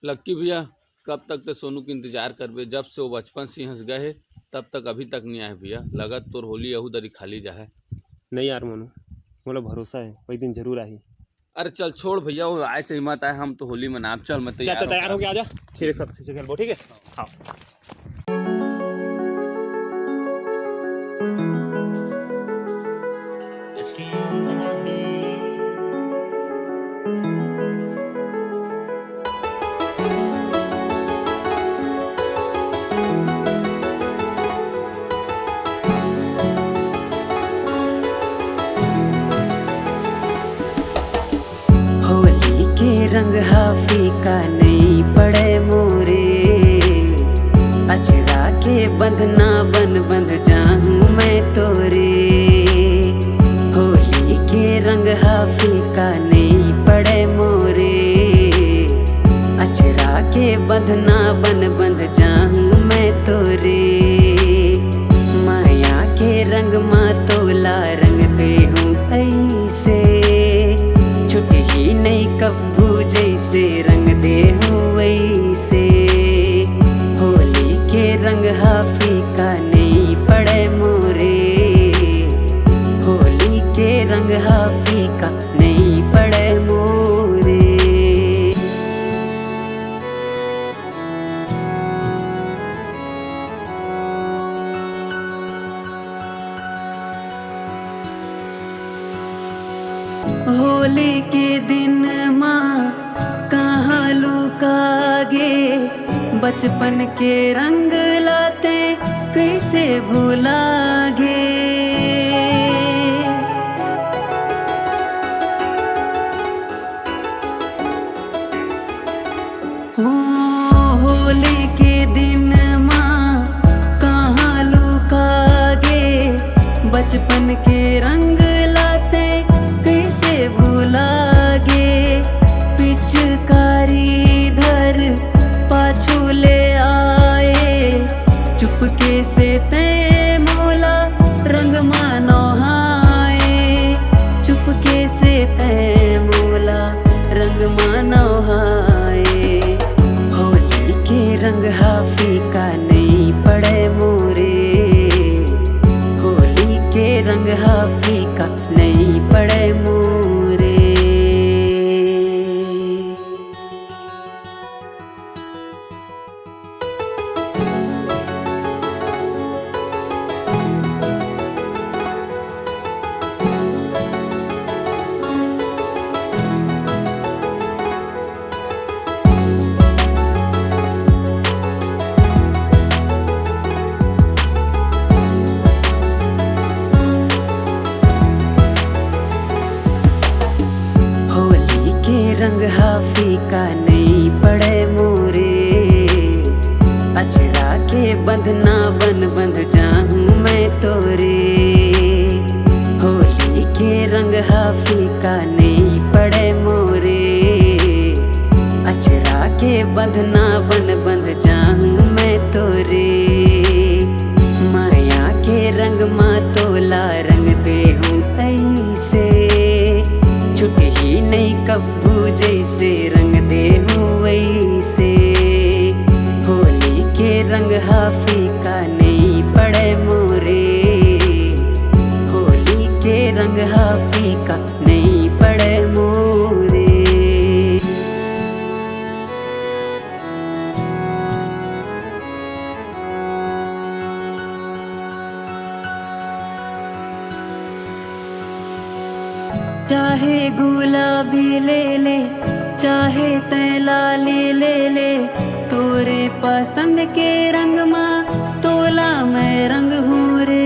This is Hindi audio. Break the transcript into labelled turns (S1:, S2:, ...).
S1: लक्की भैया, कब तक ते सोनू के इंतजार करबे? जब से वो बचपन से हंस गए तब तक अभी तक नहीं आए भैया। लगत तोर होली यहू दरी खाली जाए।
S2: नहीं यार मोनू, मोला भरोसा है वही दिन जरूर आई।
S1: अरे चल छोड़ भैया, वो आए चाहे मत आए, हम तो होली मनाब। चल मैं
S2: तैयार हो गया, आजा फिर एक साथ खेल, ठीक है? हाँ।
S3: होली के रंग हाफी का नहीं पड़े मोरे, अचरा के बंधना बन बंध जाऊं मैं तोरे। होली के रंग हाफी का नहीं पड़े मोरे, अचरा के बंधना बन बंध जाऊं मैं तोरे। माया के रंग मा तोला रंग दे हूँ ऐसे, छुट्टी ही नहीं कब्बू जैसे रंग दे हूँ वैसे। होली के रंग हाफी का नहीं पड़े मोरे, होली के रंग हाफी का नहीं पड़े मोरे। होली के दिन माँ कहाँ लुकागे, बचपन के रंग लाते कैसे भुलागे। होली के दिन माँ कहाँ लुकागे, बचपन के रंग लाते कैसे भुलागे। पिचकारी धर पाछू ले आए, चुपके से तय मोला रंग मानो हाय, चुपके से तय मोला रंग मानो हाय। होली के रंग हाफी का नहीं पड़े मोरे, होली के रंग हाफी का नहीं पड़े मोरे। होली के रंग हाफी का नहीं पड़े मोरे, अचरा के बंधना बन बंध जाऊं मैं तोरे। होली के रंग हाफी का नहीं पड़े मोरे, अचरा के बंधना बन बंध जाऊं मैं तोरे। माया के रंग मा तोला रंग दे हूँ ऐसे, छुट्टी ही नहीं कब्बू जैसे रंग दे हूँ वैसे। होली के रंग हाफी का नहीं पड़े मोरे, होली के रंग हाफी का नहीं पड़े मोरे। चाहे गुलाबी ले ले, चाहे तैलाली ले ले, तोरे पसंद के रंग माँ तोला मैं रंग हूँ रे।